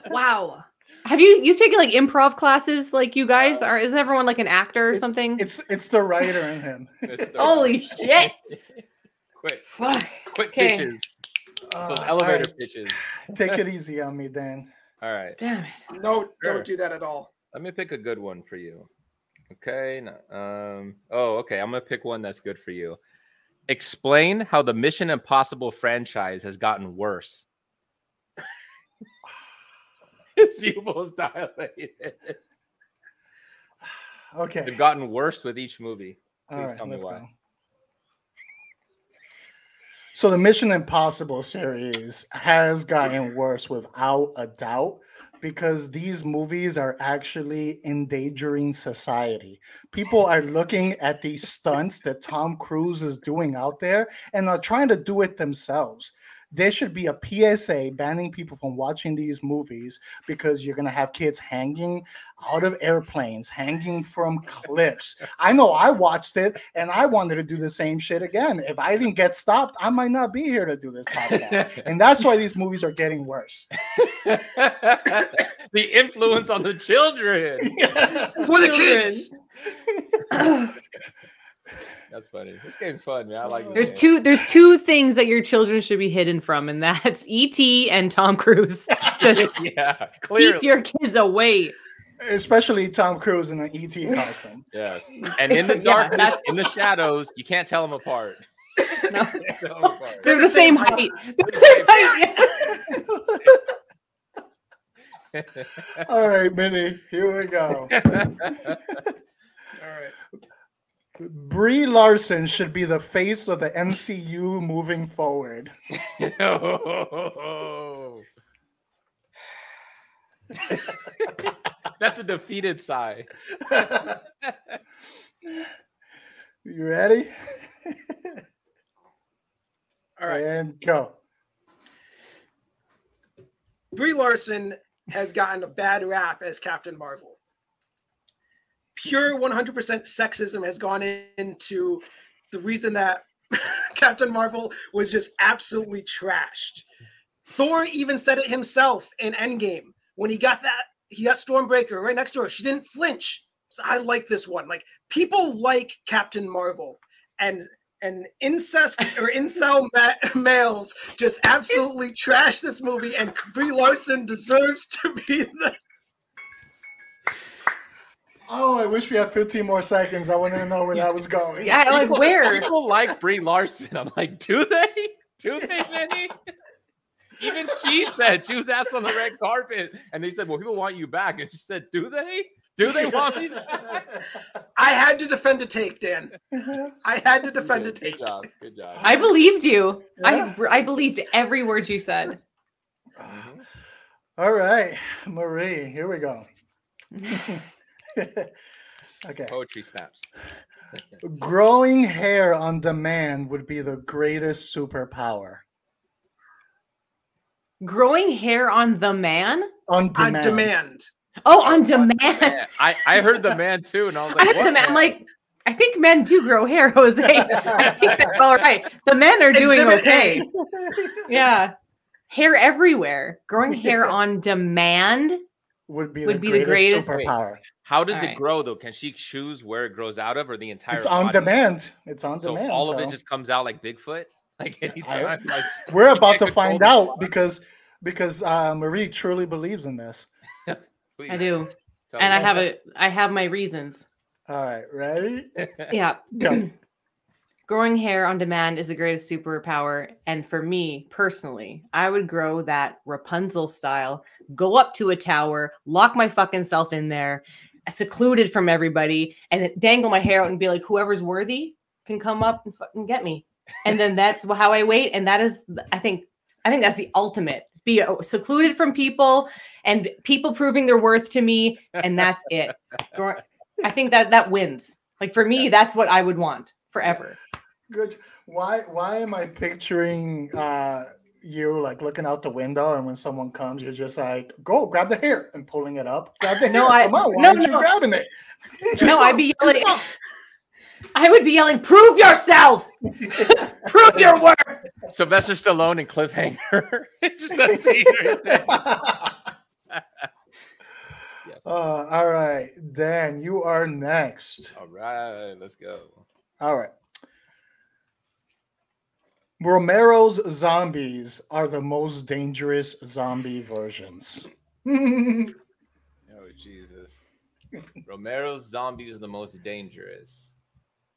Wow. Have you've taken like improv classes like you guys are? Isn't everyone like an actor or something? It's the writer in him. Holy shit. Quick Okay. pitches. So elevator right. pitches. Take it easy on me, Dan. All right. Damn it. No, Sure. don't do that at all. Let me pick a good one for you. Okay. No, okay. I'm going to pick one that's good for you. Explain how the Mission Impossible franchise has gotten worse. His pupils dilated. Okay. They've gotten worse with each movie. All Please right, tell me let's why. go. So the Mission Impossible series has gotten worse without a doubt because these movies are actually endangering society. People are looking at these stunts that Tom Cruise is doing out there and are trying to do it themselves. There should be a PSA banning people from watching these movies because you're going to have kids hanging out of airplanes, hanging from cliffs. I know I watched it and I wanted to do the same shit again. If I didn't get stopped, I might not be here to do this podcast. And that's why these movies are getting worse. The influence on the children. For the kids. That's funny. This game's fun, man. I like There's this game. there's two things that your children should be hidden from, and that's E.T. and Tom Cruise. Just Clearly. keep your kids away. Especially Tom Cruise in an E.T. costume. Yes. And in the darkness, in the shadows, you can't tell them apart. No. Tell 'em apart. They're the same height. They're the same height. All right, Minnie, here we go. All right. Brie Larson should be the face of the MCU moving forward. Oh. That's a defeated sigh. You ready? All right. And go. Brie Larson has gotten a bad rap as Captain Marvel. Pure 100% sexism has gone into the reason that Captain Marvel was just absolutely trashed. Thor even said it himself in Endgame when he got Stormbreaker right next to her. She didn't flinch. So I like this one. Like, people like Captain Marvel, and incest or incel males just absolutely trash this movie, and Brie Larson deserves to be the. Oh, I wish we had 15 more seconds. I wanted to know where that was going. Yeah, like where? People like Brie Larson. I'm like, do they? Do they, Vinny? Even she said, she was asked on the red carpet, and they said, well, people want you back. And she said, do they? Do they want me back? I had to defend a take, Dan. I had to defend a take. Good job. Good job. I believed you. Yeah. I believed every word you said. All right, Marie, here we go. Okay. Poetry snaps. Growing hair on demand would be the greatest superpower. Growing hair on the man? On demand. On demand. Oh, on demand. I heard the man too, and I was like, I heard the man. I'm like, I think men do grow hair, Jose. I think that's all right. The men are doing okay. Yeah. Hair everywhere. Growing hair on demand would be the greatest superpower. How does it grow though? Can she choose where it grows out of, or the entire? It's on body? Demand. It's on demand. So all of it just comes out like Bigfoot. Like anytime. We're about to find out because Marie truly believes in this. I do, and I have my reasons. All right, ready? Yeah. Go. Growing hair on demand is the greatest superpower. And for me personally, I would grow that Rapunzel style, go up to a tower, lock my fucking self in there, secluded from everybody, and dangle my hair out and be like, whoever's worthy can come up and fucking get me. And then that's how I wait. And that is, I think that's the ultimate. Be secluded from people and people proving their worth to me. And that's it. I think that wins. Like for me, that's what I would want forever. Good. Why am I picturing you like looking out the window, and when someone comes, you're just like, go grab the hair and pulling it up. Grab the hair. Come on, why aren't you grabbing it? I'd be yelling. I would be yelling, prove yourself! Prove your worth! Sylvester Stallone and Cliffhanger. It's just that scene right there. Yes. All right, Dan, you are next. All right, let's go. All right. Romero's zombies are the most dangerous zombie versions. Oh, Jesus. Romero's zombies are the most dangerous.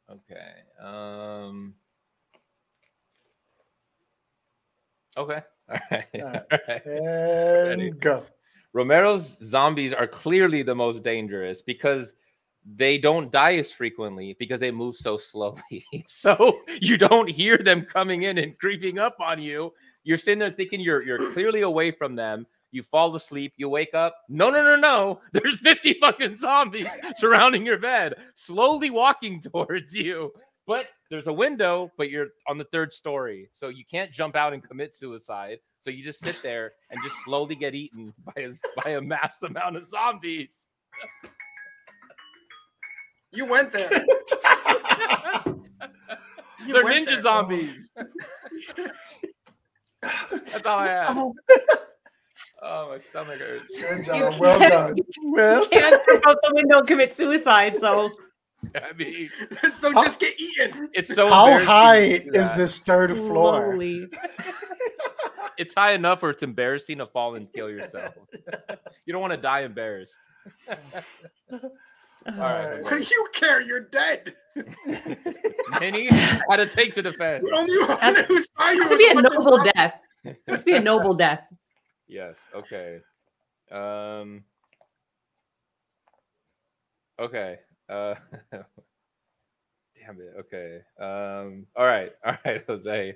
Okay. Okay. All right. All right. And go. Romero's zombies are clearly the most dangerous because they don't die as frequently because they move so slowly. So you don't hear them coming in and creeping up on you. You're sitting there thinking you're clearly away from them. You fall asleep. You wake up. No. There's 50 fucking zombies surrounding your bed, slowly walking towards you. But there's a window, but you're on the 3rd story. So you can't jump out and commit suicide. So you just sit there and just slowly get eaten by a mass amount of zombies. You went there. They're ninja zombies. That's all I have. Oh, my stomach hurts. Good job. Well done. You can't jump out the window, commit suicide. So, I mean, so just get eaten. It's so. How high is this 3rd floor? It's high enough where it's embarrassing to fall and kill yourself. You don't want to die embarrassed. All right. What do you care? You're dead. Minnie had to take to defend. It has to be a noble death. It has to be a noble death. Yes. Okay. Okay. Damn it. Okay. All right, Jose.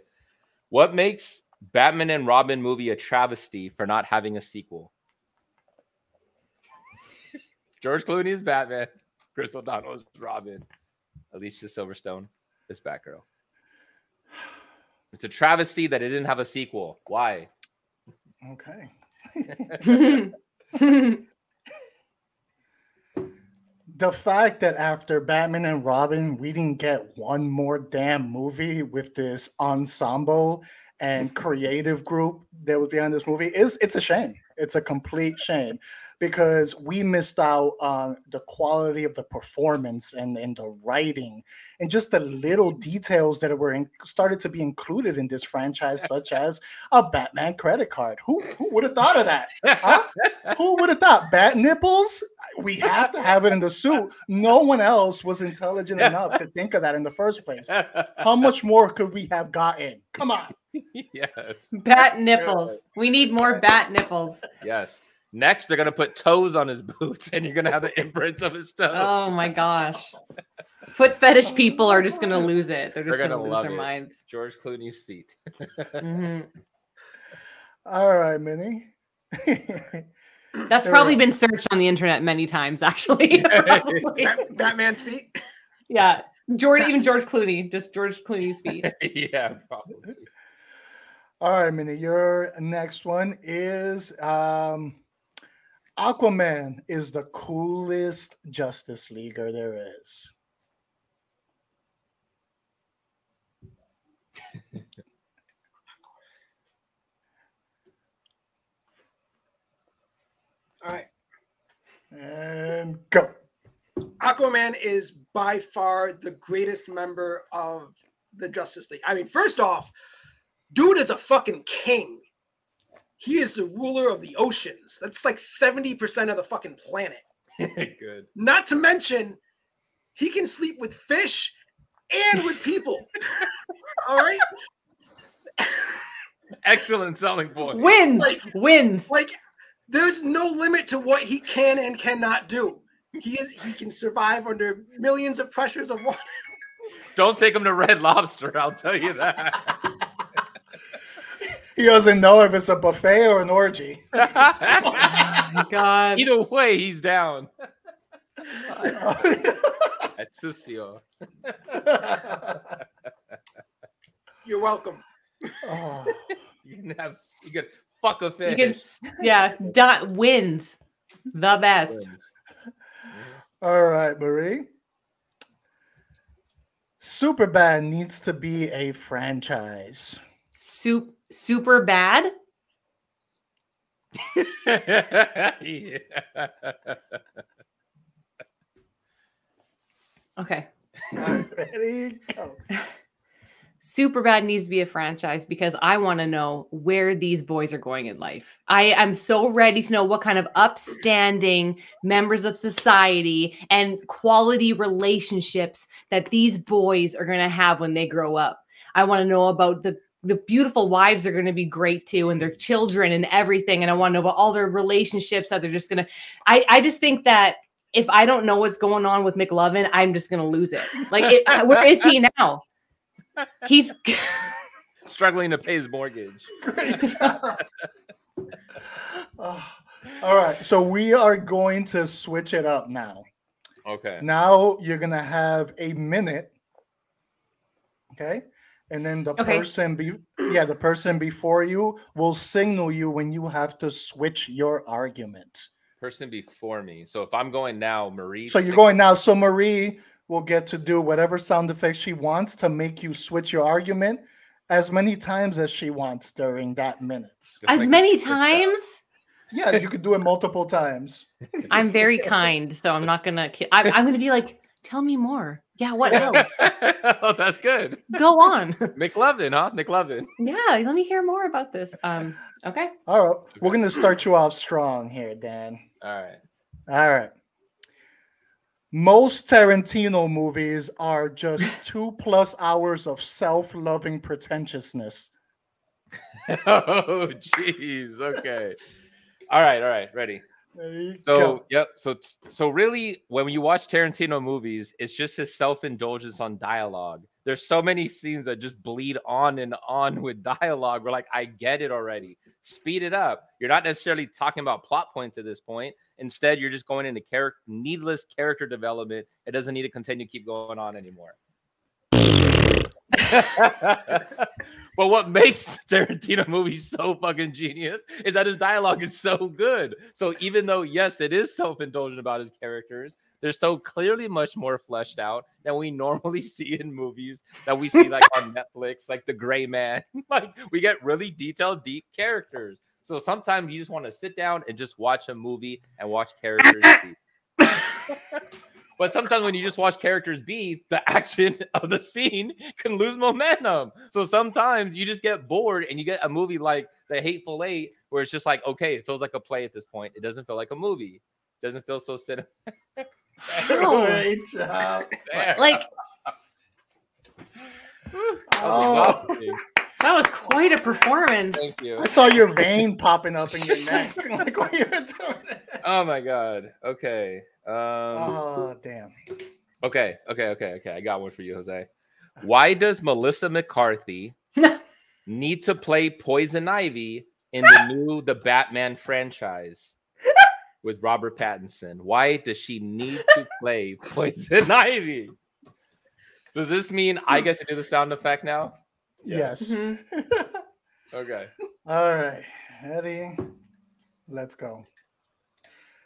What makes Batman and Robin movie a travesty for not having a sequel? George Clooney is Batman. Chris O'Donnell is Robin. Alicia Silverstone is Batgirl. It's a travesty that it didn't have a sequel. Why? Okay. The fact that after Batman and Robin, we didn't get one more damn movie with this ensemble and creative group that was behind this movie it's a shame. It's a complete shame because we missed out on the quality of the performance and the writing and just the little details that were started to be included in this franchise, such as a Batman credit card. Who would have thought of that? Huh? Who would have thought? Bat nipples? We have to have it in the suit. No one else was intelligent enough to think of that in the first place. How much more could we have gotten? Come on. Yes. Bat nipples. We need more bat nipples. Yes. Next, they're going to put toes on his boots, and you're going to have the imprints of his toes. Oh, my gosh. Foot fetish people are just going to lose it. They're just going to lose their minds. George Clooney's feet. Mm-hmm. All right, Minnie. That's probably been searched on the internet many times, actually. Batman's feet. Yeah, even George Clooney, just George Clooney's feet. Yeah, probably. All right, Minnie. Your next one is Aquaman is the coolest Justice Leaguer there is. All right. And go. Aquaman is by far the greatest member of the Justice League. I mean, first off, dude is a fucking king. He is the ruler of the oceans. That's like 70% of the fucking planet. Good. Not to mention, he can sleep with fish and with people. All right? Excellent selling point. Wins. Like, there's no limit to what he can and cannot do. He can survive under millions of pressures of water. Don't take him to Red Lobster, I'll tell you that. He doesn't know if it's a buffet or an orgy. Oh my God. Either way, he's down. That's sucio. You're welcome. Oh. You can fuck a fish. Wins. The best. All right, Marie. Superbad needs to be a franchise. Super bad. Yeah. Okay. Ready? Go. Superbad needs to be a franchise because I want to know where these boys are going in life. I am so ready to know what kind of upstanding members of society and quality relationships that these boys are going to have when they grow up. I want to know about the beautiful wives are going to be great too, and their children and everything. And I want to know about all their relationships that they're just going to, I just think that if I don't know what's going on with McLovin, I'm just going to lose it. Like, where is he now? He's struggling to pay his mortgage. Great job. All right, so we are going to switch it up now. Okay. Now you're gonna have a minute. Okay, and then the person before you will signal you when you have to switch your argument. Person before me. So if I'm going now, Marie. So you're going now. So Marie will get to do whatever sound effects she wants to make you switch your argument as many times as she wants during that minute. As many times? Yeah, you could do it multiple times. I'm very kind, so I'm not going to... I'm going to be like, tell me more. Yeah, what else? Oh, that's good. Go on. McLovin, huh? McLovin. Yeah, let me hear more about this. Okay. All right. We're going to start you off strong here, Dan. All right. Most Tarantino movies are just 2+ hours of self-loving pretentiousness. Oh, jeez. Okay. All right. Ready. Go. Yep. So really, when you watch Tarantino movies, it's just his self-indulgence on dialogue. There's so many scenes that just bleed on and on with dialogue. We're like, I get it already. Speed it up. You're not necessarily talking about plot points at this point. Instead, you're just going into needless character development. It doesn't need to continue to keep going on anymore. But what makes Tarantino movies so fucking genius is that his dialogue is so good. So even though, yes, it is self-indulgent about his characters, they're so clearly much more fleshed out than we normally see in movies that we see like on Netflix, like The Gray Man. Like we get really detailed, deep characters. So sometimes you just want to sit down and just watch a movie and watch characters be. But sometimes when you just watch characters be, the action of the scene can lose momentum. So sometimes you just get bored and you get a movie like The Hateful Eight where it's just like, okay, it feels like a play at this point. It doesn't feel like a movie. It doesn't feel so cinematic. Great job. Like, that was quite a performance. Thank you. I saw your vein popping up in your neck. Like what you were doing. Oh my god. Okay. Oh damn. Okay. I got one for you, Jose. Why does Melissa McCarthy need to play Poison Ivy in the Batman franchise with Robert Pattinson? Why does she need to play Poison Ivy? Does this mean I get to do the sound effect now? Yes. Mm-hmm. Okay. All right. Ready? Let's go.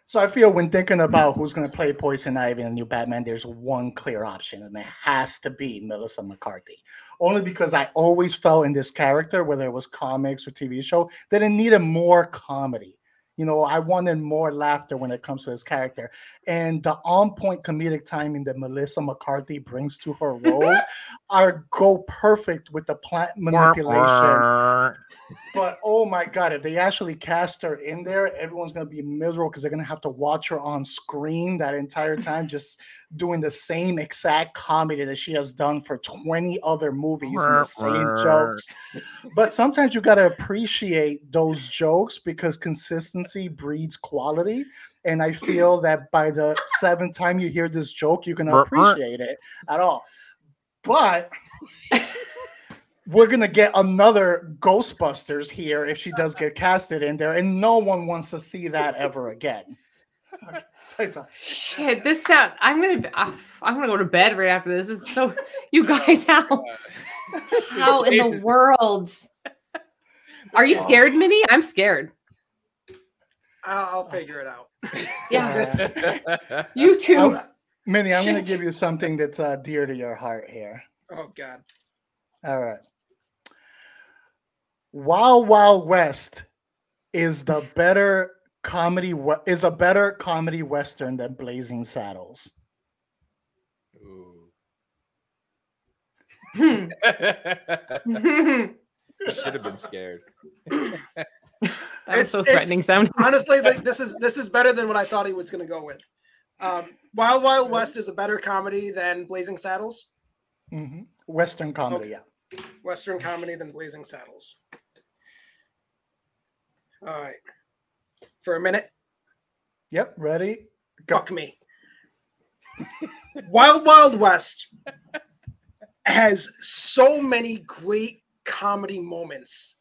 So I feel when thinking about who's going to play Poison Ivy in the new Batman, there's one clear option, and it has to be Melissa McCarthy. Only because I always felt in this character, whether it was comics or TV show, that it needed more comedy. You know, I wanted more laughter when it comes to his character. And the on-point comedic timing that Melissa McCarthy brings to her roles go perfect with the plant manipulation. But oh my God, if they actually cast her in there, everyone's going to be miserable because they're going to have to watch her on screen that entire time, just doing the same exact comedy that she has done for 20 other movies and the same jokes. But sometimes you got to appreciate those jokes because consistency breeds quality. And I feel that by the 7th time you hear this joke, you're going to appreciate it at all. But we're going to get another Ghostbusters here if she does get casted in there, and no one wants to see that ever again. Okay. Shit, this sound. I'm gonna go to bed right after this. This is so. You guys, how in the world? Are you scared, Minnie? I'm scared. I'll figure it out. Yeah, you too. Minnie, I'm going to give you something that's dear to your heart here. Oh God. All right. Wild Wild West is a better comedy western than Blazing Saddles. Ooh. You should have been scared. That was so threatening sound. Honestly, like, this is better than what I thought he was going to go with. Wild Wild West is a better comedy than Blazing Saddles. Mm-hmm. Western comedy, okay. Yeah. Western comedy than Blazing Saddles. All right. For a minute. Yep. Ready? Go. Fuck me. Wild Wild West has so many great comedy moments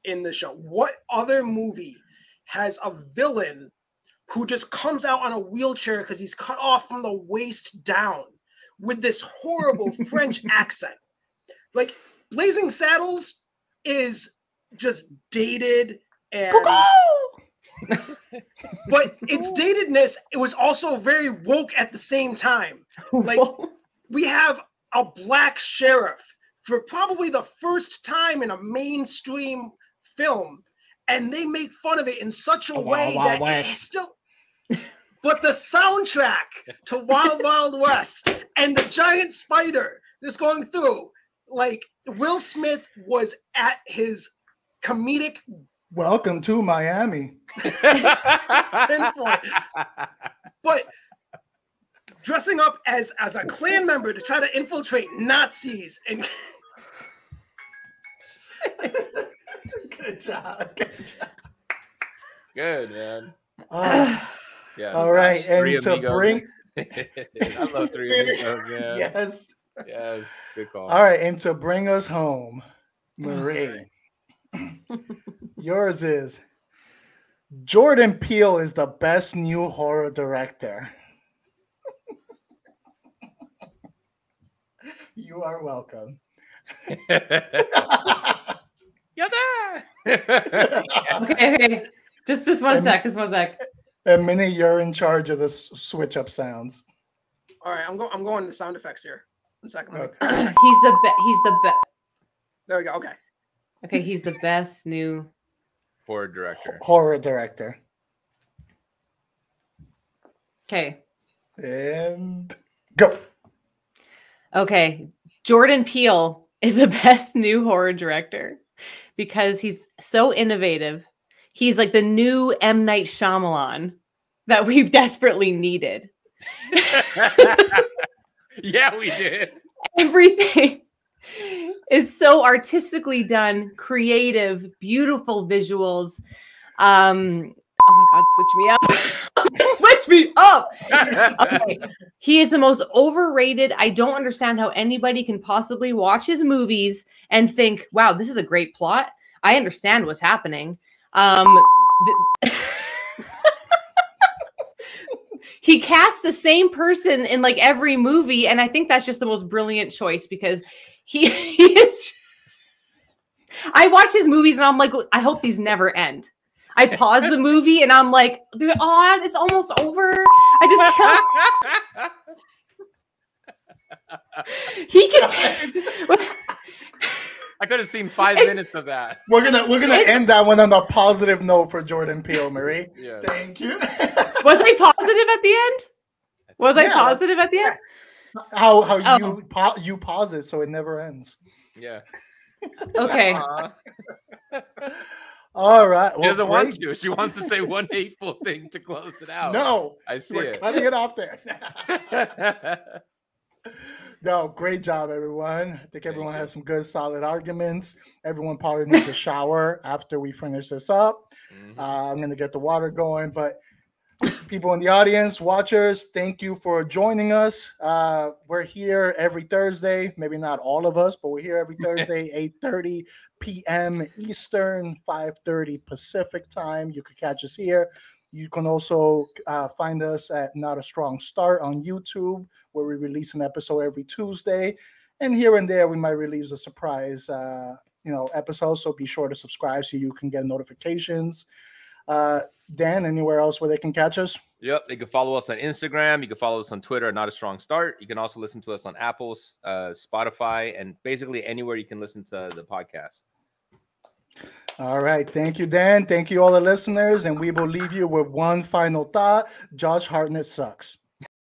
in the show. What other movie has a villain who just comes out on a wheelchair because he's cut off from the waist down with this horrible French accent? Like, Blazing Saddles is just dated and but its datedness, it was also very woke at the same time. Like, we have a black sheriff for probably the first time in a mainstream film, and they make fun of it in such a way that it's still. But the soundtrack to Wild Wild West and the giant spider just going through, like, Will Smith was at his comedic. Welcome to Miami. But dressing up as a Klan member to try to infiltrate Nazis and. Good job. Good job. Good, man. Yeah. All right, and to bring. I love Three Amigos. Yeah. Yes. Yes. Good call. All right, and to bring us home, Marie, yours is Jordan Peele is the best new horror director. You are welcome. You're there. Okay. Just one sec. Just one sec. And Minnie, you're in charge of the switch up sounds. All right, I'm going to sound effects here. 1 second. Okay. He's the best. There we go. Okay. Okay, he's the best new horror director. Horror director. Okay. And go. Okay. Jordan Peele is the best new horror director because he's so innovative. He's like the new M. Night Shyamalan that we've desperately needed. Yeah, we did. Everything is so artistically done, creative, beautiful visuals. Oh my God, switch me up. Switch me up. Okay. He is the most overrated. I don't understand how anybody can possibly watch his movies and think, wow, this is a great plot. I understand what's happening. He casts the same person in like every movie, and I think that's just the most brilliant choice because he is. I watch his movies and I'm like, I hope these never end. I pause the movie and I'm like, dude, oh, it's almost over. I just he can. I could have seen 5 minutes of that. We're gonna end that one on a positive note for Jordan Peele, Marie. Yeah. Thank you. Was I positive at the end? Was I positive at the end? How you pause it so it never ends. Yeah. Okay. All right. She doesn't want to. She wants to say one hateful thing to close it out. No, I see we're it. cutting it off there. No, great job, everyone. I think everyone has some good, solid arguments. Everyone probably needs a shower after we finish this up. I'm going to get the water going. But people in the audience, watchers, thank you for joining us. We're here every Thursday. Maybe not all of us, but we're here every Thursday, 8:30 p.m. Eastern, 5:30 Pacific time. You can catch us here. You can also find us at Not a Strong Start on YouTube, where we release an episode every Tuesday. And here and there, we might release a surprise, episode. So be sure to subscribe so you can get notifications. Dan, anywhere else where they can catch us? Yep, they can follow us on Instagram. You can follow us on Twitter, Not a Strong Start. You can also listen to us on Apple, Spotify, and basically anywhere you can listen to the podcast. All right. Thank you, Dan. Thank you, all the listeners. And we will leave you with one final thought. Josh Hartnett sucks.